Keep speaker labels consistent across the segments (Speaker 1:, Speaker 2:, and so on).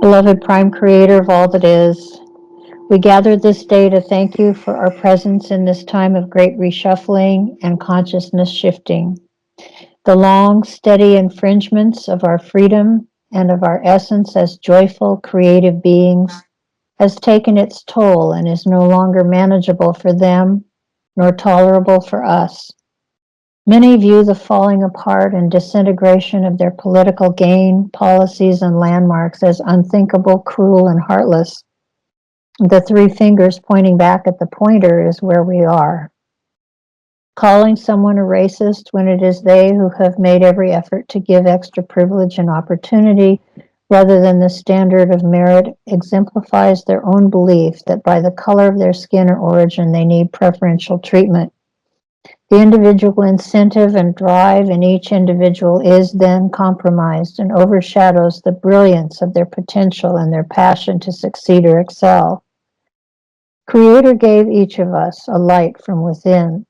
Speaker 1: Beloved Prime Creator of all that is, we gather this day to thank you for our presence in this time of great reshuffling and consciousness shifting. The long, steady infringements of our freedom and of our essence as joyful, creative beings has taken its toll and is no longer manageable for them nor tolerable for us. Many view the falling apart and disintegration of their political gain, policies, and landmarks as unthinkable, cruel, and heartless. The three fingers pointing back at the pointer is where we are. Calling someone a racist when it is they who have made every effort to give extra privilege and opportunity rather than the standard of merit exemplifies their own belief that by the color of their skin or origin they need preferential treatment. The individual incentive and drive in each individual is then compromised and overshadows the brilliance of their potential and their passion to succeed or excel. Creator gave each of us a light from within,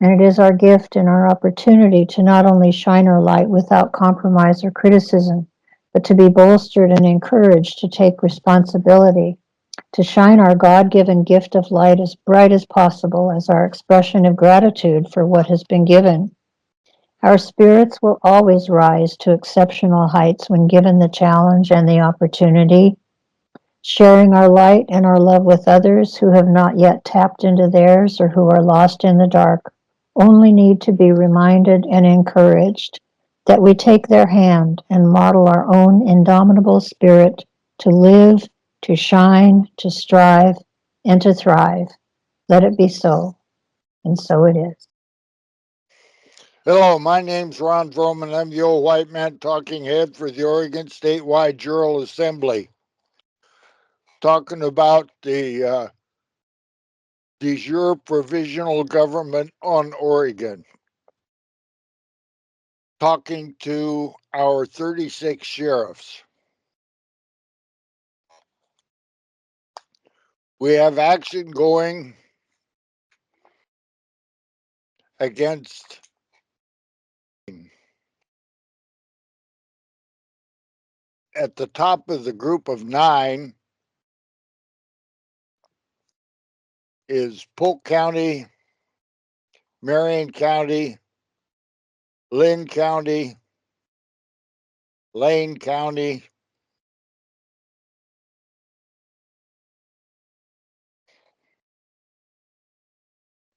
Speaker 1: and it is our gift and our opportunity to not only shine our light without compromise or criticism, but to be bolstered and encouraged to take responsibility, to shine our God-given gift of light as bright as possible as our expression of gratitude for what has been given. Our spirits will always rise to exceptional heights when given the challenge and the opportunity. Sharing our light and our love with others who have not yet tapped into theirs or who are lost in the dark only need to be reminded and encouraged that we take their hand and model our own indomitable spirit to live, to shine, to strive, and to thrive. Let it be so, and so it is.
Speaker 2: Hello, my name's Ron Vroman. I'm the old white man talking head for the Oregon Statewide Jural Assembly. Talking about the de jure provisional government on Oregon. Talking to our 36 sheriffs. We have action going against at the top of the group of 9 is Polk County, Marion County, Lynn County, Lane County,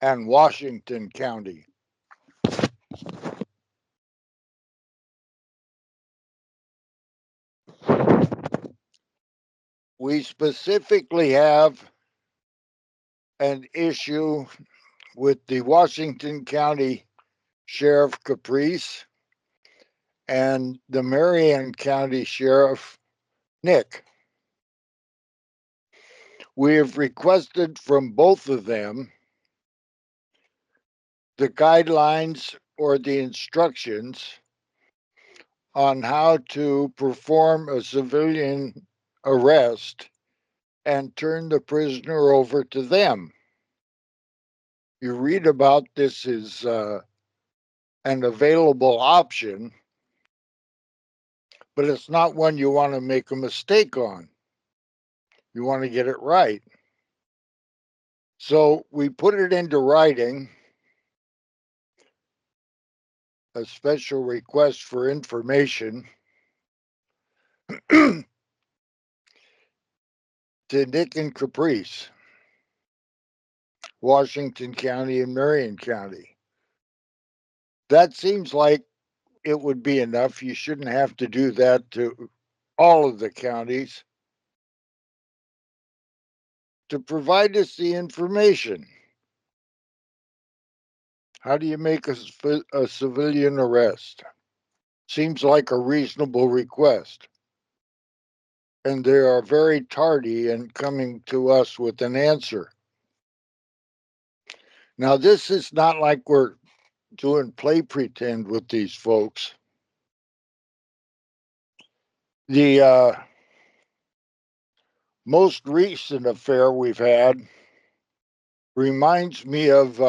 Speaker 2: and Washington County. We specifically have an issue with the Washington County Sheriff Caprice and the Marion County Sheriff Nick. We have requested from both of them the guidelines or the instructions on how to perform a civilian arrest and turn the prisoner over to them. You read about this as an available option, but it's not one you want to make a mistake on. You want to get it right. So we put it into writing, a special request for information to Nick and Caprice, Washington County and Marion County. That seems like it would be enough. You shouldn't have to do that to all of the counties to provide us the information. How do you make a civilian arrest? Seems like a reasonable request. And they are very tardy in coming to us with an answer. Now, this is not like we're doing play pretend with these folks. The most recent affair we've had reminds me of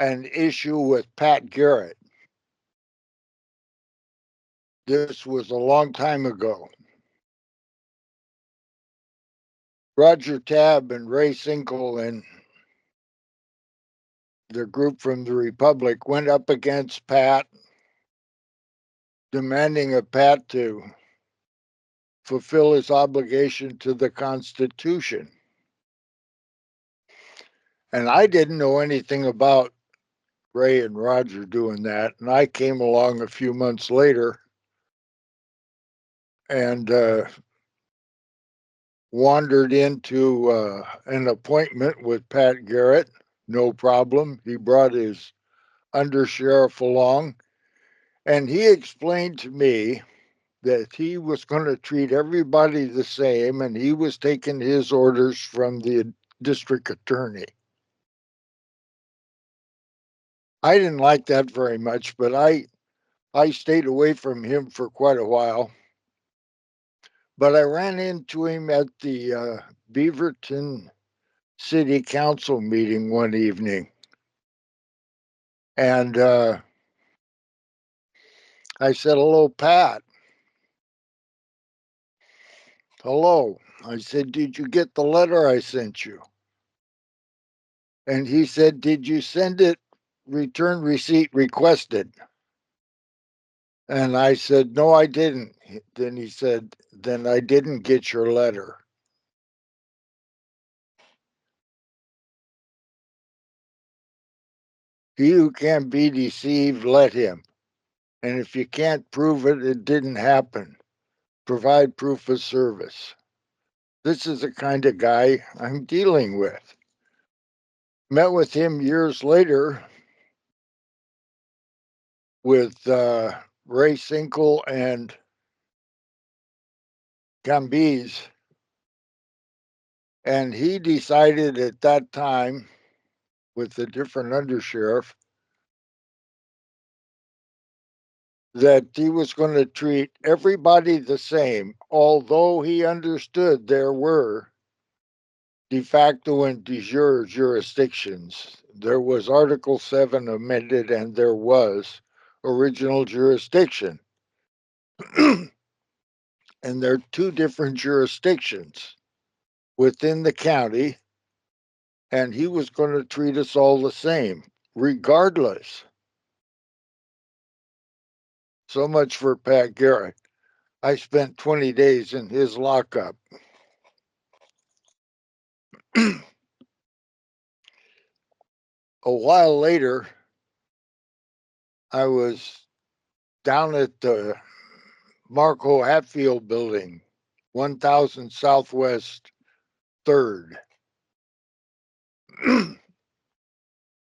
Speaker 2: an issue with Pat Garrett. This was a long time ago. Roger Tabb and Ray Sinkle and the group from the Republic went up against Pat, demanding of Pat to fulfill his obligation to the Constitution. And I didn't know anything about Ray and Roger doing that. And I came along a few months later and wandered into an appointment with Pat Garrett. No problem. He brought his undersheriff along, and he explained to me that he was going to treat everybody the same, and he was taking his orders from the district attorney. I didn't like that very much, but I stayed away from him for quite a while. But I ran into him at the Beaverton City Council meeting one evening. And I said, "Hello, Pat." "Hello." I said, "Did you get the letter I sent you?" And he said, "Did you send it return receipt requested?" And I said, "No, I didn't." Then he said, "Then I didn't get your letter." He who can be deceived, let him. And if you can't prove it, it didn't happen. Provide proof of service. This is the kind of guy I'm dealing with. Met with him years later with Ray Sinkle and Cambiz. And he decided at that time, with a different undersheriff, that he was going to treat everybody the same, although he understood there were de facto and de jure jurisdictions. There was Article 7 amended, and there was original jurisdiction. And there are two different jurisdictions within the county, and he was going to treat us all the same, regardless. So much for Pat Garrett. I spent 20 days in his lockup. A while later, I was down at the Marco Hatfield building, 1000 Southwest 3rd.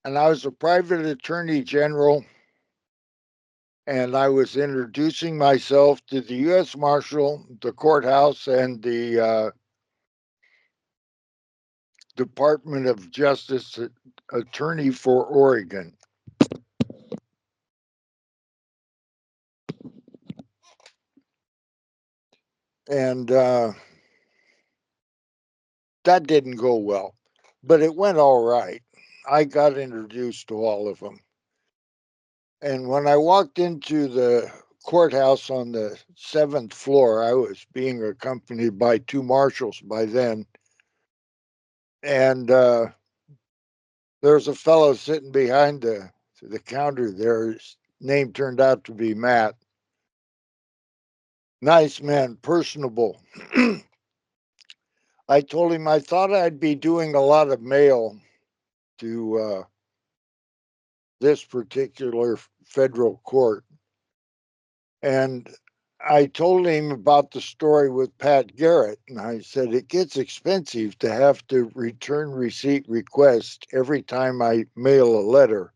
Speaker 2: And I was a private attorney general, and I was introducing myself to the U.S. Marshal, the courthouse, and the Department of Justice attorney for Oregon. And that didn't go well, but it went all right. I got introduced to all of them. And when I walked into the courthouse on the 7th floor, I was being accompanied by two marshals by then. And there's a fellow sitting behind the counter there. His name turned out to be Matt. Nice man, personable. I told him I thought I'd be doing a lot of mail to this particular federal court. And I told him about the story with Pat Garrett. And I said, it gets expensive to have to return receipt request every time I mail a letter.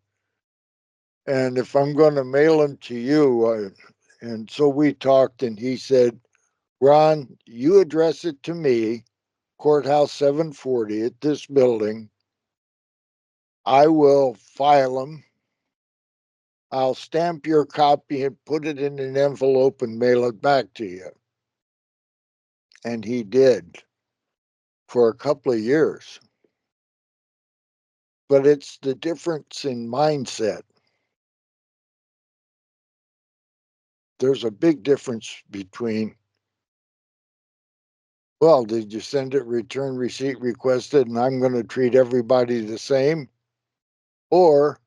Speaker 2: And if I'm going to mail them to you, and so we talked, and he said, "Ron, you address it to me, Courthouse 740 at this building. I will file them. I'll stamp your copy and put it in an envelope and mail it back to you." And he did for a couple of years. But it's the difference in mindset. there's a big difference between, well, did you send it return receipt requested and I'm going to treat everybody the same? Or,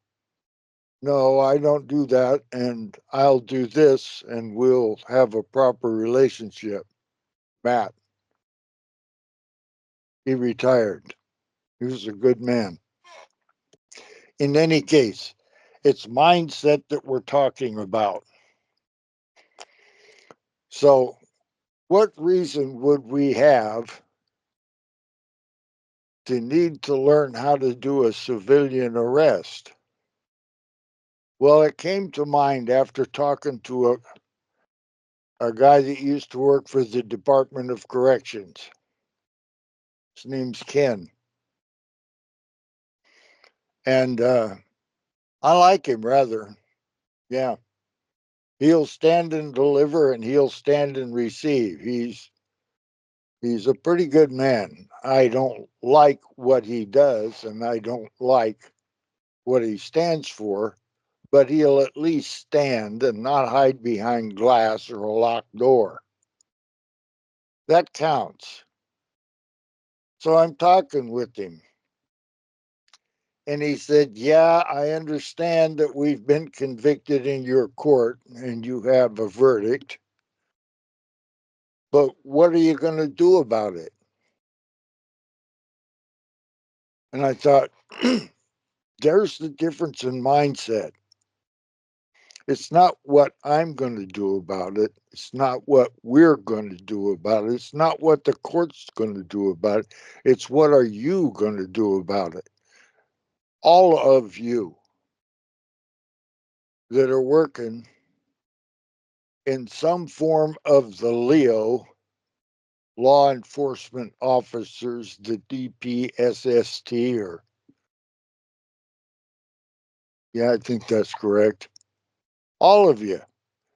Speaker 2: no, I don't do that and I'll do this and we'll have a proper relationship. Matt, he retired. He was a good man. In any case, it's mindset that we're talking about. So, what reason would we have to need to learn how to do a civilian arrest? Well, it came to mind after talking to a guy that used to work for the Department of Corrections. His name's Ken. And I like him rather. Yeah. He'll stand and deliver and he'll stand and receive. He's a pretty good man. I don't like what he does and I don't like what he stands for, but he'll at least stand and not hide behind glass or a locked door. That counts. So I'm talking with him. And he said, yeah, I understand that we've been convicted in your court and you have a verdict, but what are you going to do about it? And I thought, there's the difference in mindset. It's not what I'm going to do about it. It's not what we're going to do about it. It's not what the court's going to do about it. It's what are you going to do about it? All of you that are working in some form of the LEO, law enforcement officers, the DPSST, or yeah, I think that's correct. All of you,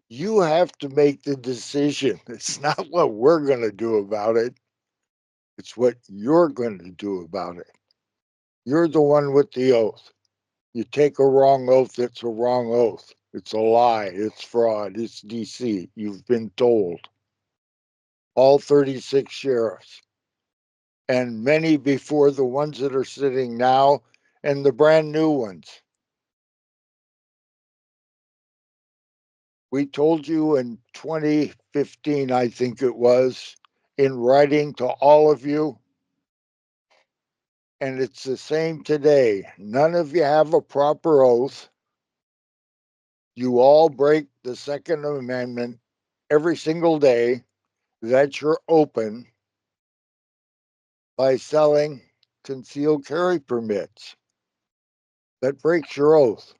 Speaker 2: you have to make the decision. It's not what we're going to do about it. It's what you're going to do about it. You're the one with the oath. You take a wrong oath, it's a wrong oath. It's a lie, it's fraud, it's deceit. You've been told. All 36 sheriffs, and many before the ones that are sitting now, and the brand new ones. We told you in 2015, I think it was, in writing to all of you, and it's the same today. None of you have a proper oath. You all break the Second Amendment every single day that you're open by selling concealed carry permits. That breaks your oath.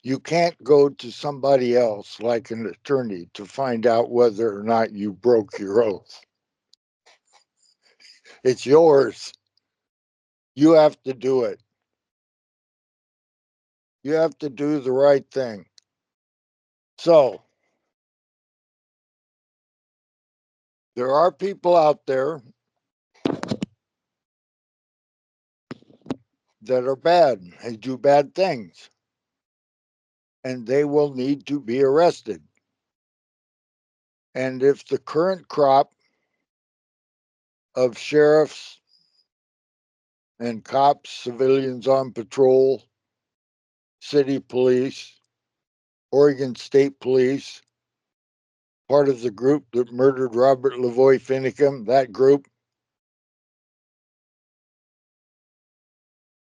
Speaker 2: You can't go to somebody else, like an attorney, to find out whether or not you broke your oath. It's yours. You have to do it. You have to do the right thing. So, there are people out there that are bad. They do bad things. And they will need to be arrested. And if the current crop of sheriffs and cops, civilians on patrol, city police, Oregon State Police, part of the group that murdered Robert Lavoie Finicum, that group,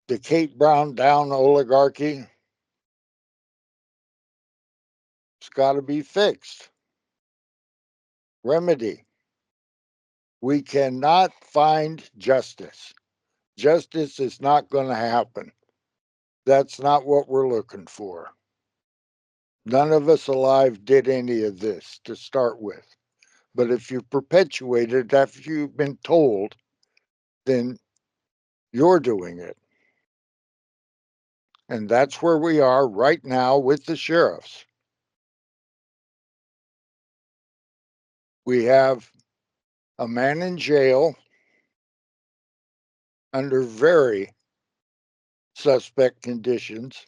Speaker 2: the Kate Brown down oligarchy, it's got to be fixed. Remedy. We cannot find justice. Justice is not going to happen. That's not what we're looking for. None of us alive did any of this to start with. But if you perpetuate it after you've been told, then you're doing it. And that's where we are right now with the sheriffs. We have a man in jail under very suspect conditions.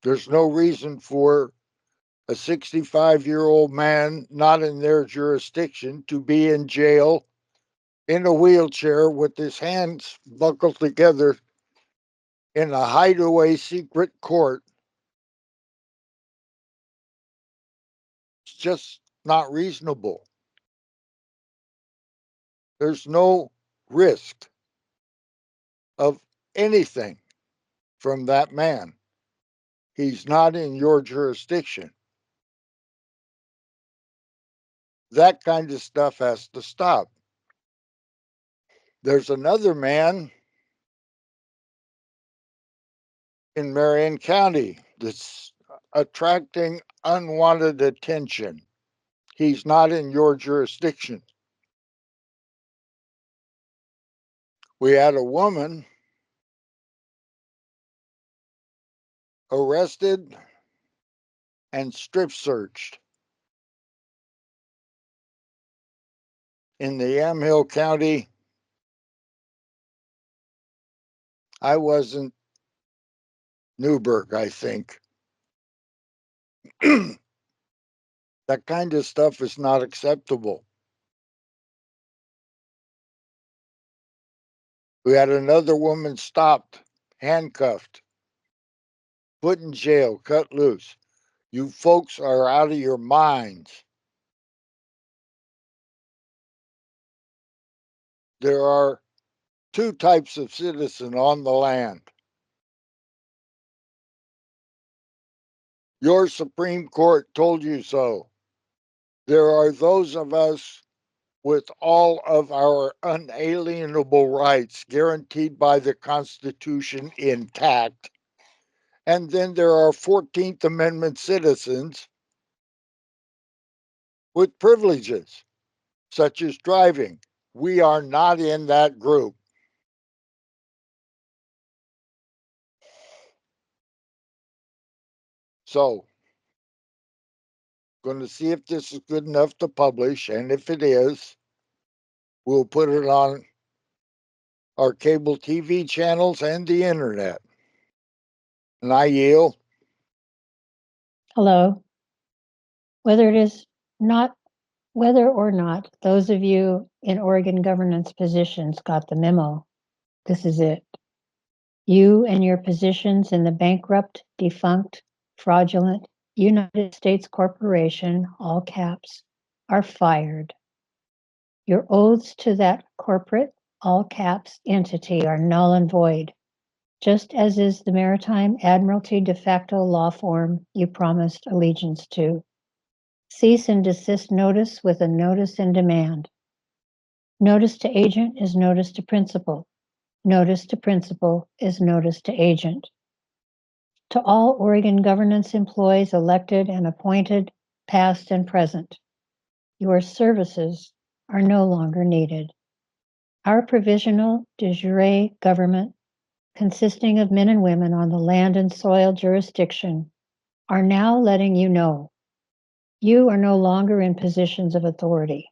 Speaker 2: There's no reason for a 65-year-old man not in their jurisdiction to be in jail in a wheelchair with his hands buckled together in a hideaway secret court. It's just not reasonable. There's no risk of anything from that man. He's not in your jurisdiction. That kind of stuff has to stop. There's another man in Marion County that's attracting unwanted attention. He's not in your jurisdiction. We had a woman arrested and strip searched in the Yamhill County. I wasn't Newburgh, I think. That kind of stuff is not acceptable. We had another woman stopped, handcuffed, put in jail, cut loose. You folks are out of your minds. There are two types of citizen on the land. Your Supreme Court told you so. There are those of us with all of our unalienable rights guaranteed by the Constitution intact. And then there are 14th Amendment citizens with privileges, such as driving. We are not in that group. So, going to see if this is good enough to publish, and if it is, we'll put it on our cable TV channels and the internet. And I yield.
Speaker 1: Hello. Whether or not those of you in Oregon governance positions got the memo, this is it. You and your positions in the bankrupt, defunct, fraudulent United States Corporation, all caps, are fired. Your oaths to that corporate, all caps, entity are null and void, just as is the Maritime Admiralty de facto law form you promised allegiance to. Cease and desist notice with a notice in demand. Notice to agent is notice to principal. Notice to principal is notice to agent. To all Oregon governance employees elected and appointed, past and present, your services are no longer needed. Our provisional de jure government, consisting of men and women on the land and soil jurisdiction, are now letting you know you are no longer in positions of authority,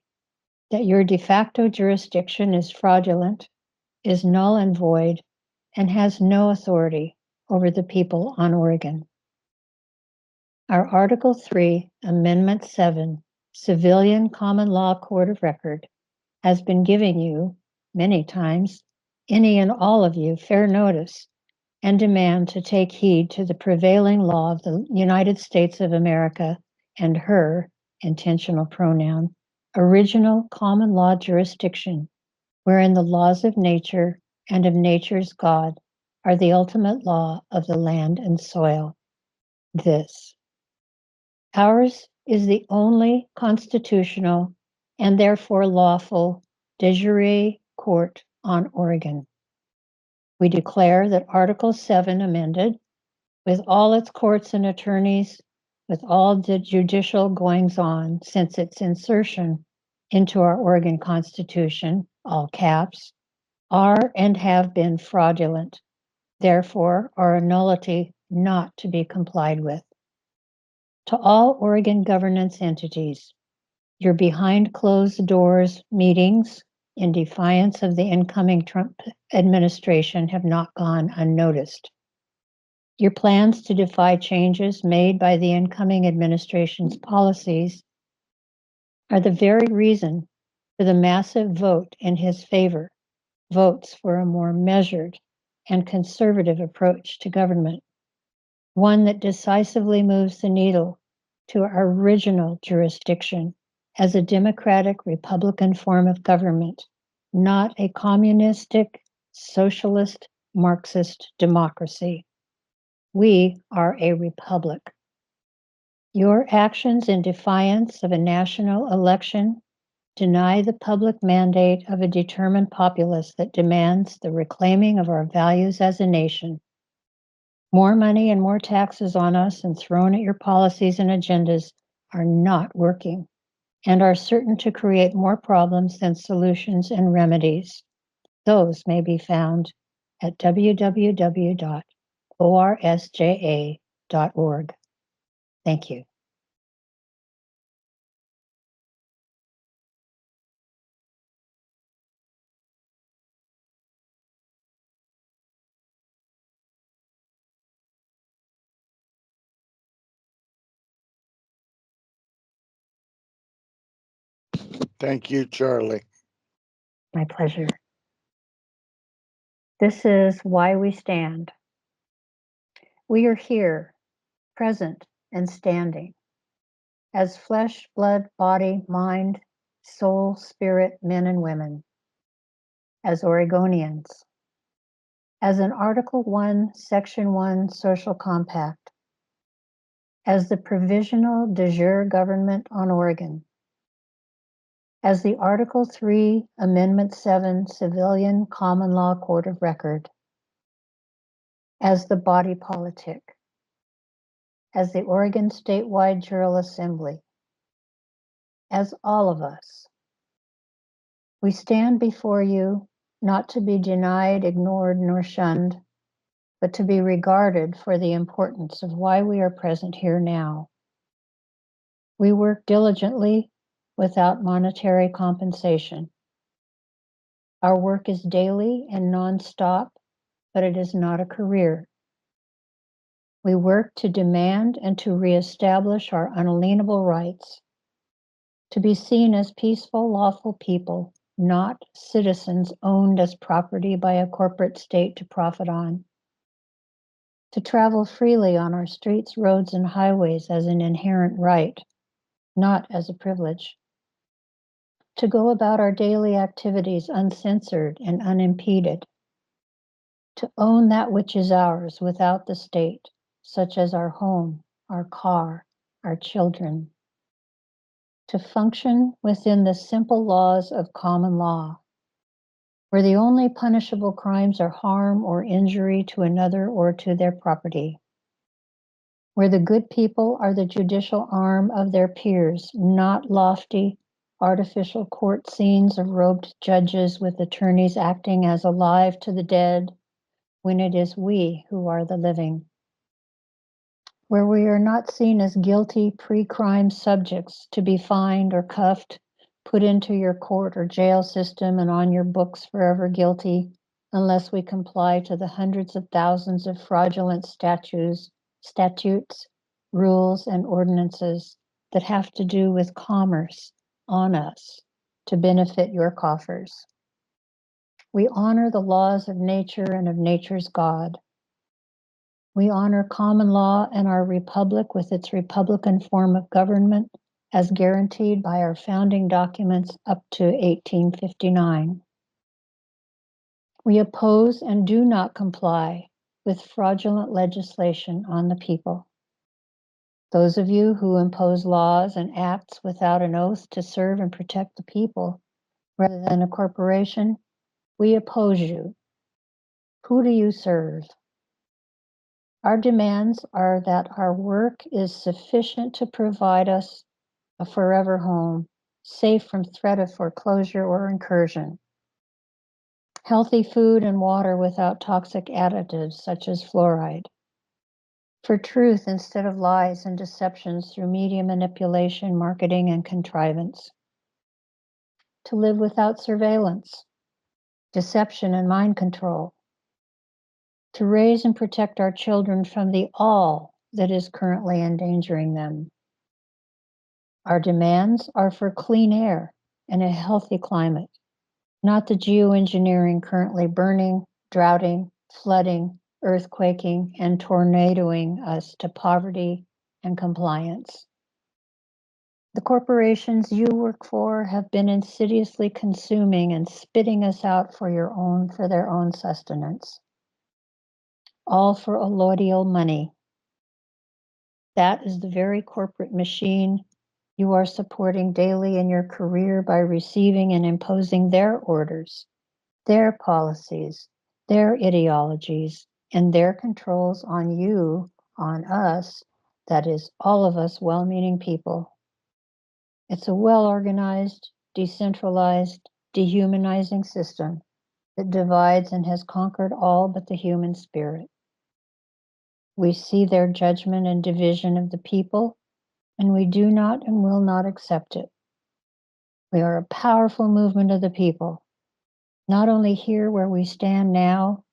Speaker 1: that your de facto jurisdiction is fraudulent, is null and void, and has no authority over the people on Oregon. Our Article 3, Amendment 7, Civilian Common Law Court of Record, has been giving you, many times, any and all of you, fair notice and demand to take heed to the prevailing law of the United States of America and her, intentional pronoun, original common law jurisdiction, wherein the laws of nature and of nature's God are the ultimate law of the land and soil. This. Ours is the only constitutional and therefore lawful de jure court on Oregon. We declare that Article 7 amended, with all its courts and attorneys, with all the judicial goings-on since its insertion into our Oregon Constitution, all caps, are and have been fraudulent, therefore are a nullity not to be complied with. To all Oregon governance entities, your behind closed doors meetings in defiance of the incoming Trump administration have not gone unnoticed. Your plans to defy changes made by the incoming administration's policies are the very reason for the massive vote in his favor, votes for a more measured and conservative approach to government, one that decisively moves the needle to our original jurisdiction as a democratic Republican form of government, not a communistic, socialist, Marxist democracy. We are a republic. Your actions in defiance of a national election deny the public mandate of a determined populace that demands the reclaiming of our values as a nation. More money and more taxes on us and thrown at your policies and agendas are not working and are certain to create more problems than solutions and remedies. Those may be found at www.orsja.org. Thank you.
Speaker 2: Thank you, Charlie.
Speaker 1: My pleasure. This is why we stand. We are here, present and standing, as flesh, blood, body, mind, soul, spirit, men and women, as Oregonians, as an Article 1, Section 1 social compact, as the provisional de jure government on Oregon, as the Article 3, Amendment 7 Civilian Common Law Court of Record, as the body politic, as the Oregon Statewide Jural Assembly, as all of us. We stand before you not to be denied, ignored, nor shunned, but to be regarded for the importance of why we are present here now. We work diligently without monetary compensation. Our work is daily and nonstop, but it is not a career. We work to demand and to reestablish our unalienable rights, to be seen as peaceful, lawful people, not citizens owned as property by a corporate state to profit on, to travel freely on our streets, roads, and highways as an inherent right, not as a privilege, to go about our daily activities uncensored and unimpeded, to own that which is ours without the state, such as our home, our car, our children, to function within the simple laws of common law, where the only punishable crimes are harm or injury to another or to their property, where the good people are the judicial arm of their peers, not lofty, artificial court scenes of robed judges with attorneys acting as alive to the dead, when it is we who are the living, where we are not seen as guilty pre-crime subjects to be fined or cuffed, put into your court or jail system and on your books forever guilty, unless we comply to the hundreds of thousands of fraudulent statutes, rules, and ordinances that have to do with commerce on us to benefit your coffers. We honor the laws of nature and of nature's God. We honor common law and our republic with its Republican form of government as guaranteed by our founding documents up to 1859. We oppose and do not comply with fraudulent legislation on the people. Those of you who impose laws and acts without an oath to serve and protect the people rather than a corporation, we oppose you. Who do you serve? Our demands are that our work is sufficient to provide us a forever home, safe from threat of foreclosure or incursion. Healthy food and water without toxic additives such as fluoride. For truth instead of lies and deceptions through media manipulation, marketing, and contrivance. To live without surveillance, deception, and mind control. to raise and protect our children from the all that is currently endangering them. Our demands are for clean air and a healthy climate, not the geoengineering currently burning, droughting, flooding, earthquaking, and tornadoing us to poverty and compliance. The corporations you work for have been insidiously consuming and spitting us out for their own sustenance. All for allodial money. That is the very corporate machine you are supporting daily in your career by receiving and imposing their orders, their policies, their ideologies, and their controls on you, on us, that is, all of us well-meaning people. It's a well-organized, decentralized, dehumanizing system that divides and has conquered all but the human spirit. We see their judgment and division of the people, and we do not and will not accept it. We are a powerful movement of the people, not only here where we stand now,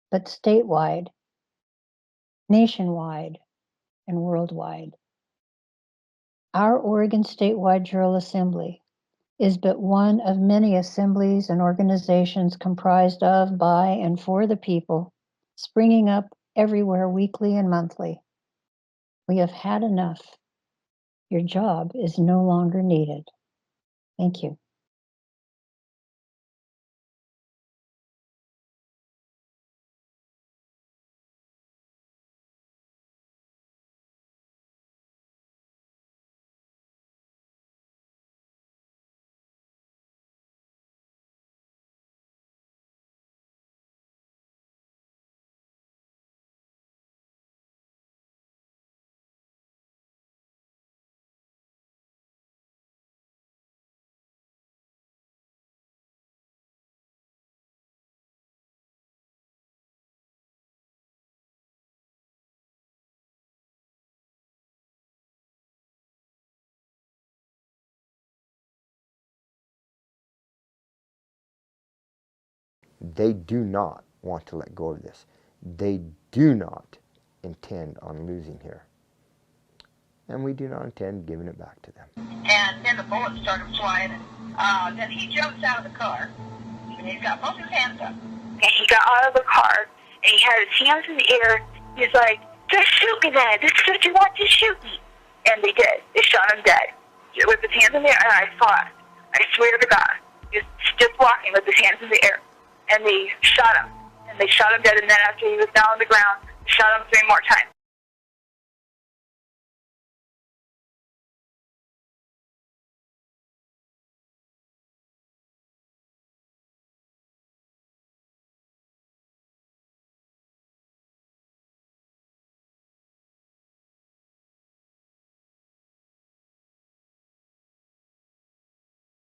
Speaker 1: but statewide, nationwide, and worldwide. Our Oregon Statewide Jural Assembly is but one of many assemblies and organizations comprised of, by, and for the people, springing up everywhere weekly and monthly. We have had enough. Your job is no longer needed. Thank you.
Speaker 3: They do not want to let go of this. They do not intend on losing here. And we do not intend giving it back to them.
Speaker 4: And then the bullets started flying. Then he jumps out of the car, and he's got both his hands up. And he got out of the car, and he had his hands in the air. He's like, just shoot me then. This is what you want, just shoot me. And they did. They shot him dead. With his hands in the air, and I saw it. I swear to God. He was just walking with his hands in the air. And they shot him. And they shot him dead, and then after he was down on the ground, they shot him 3 more times.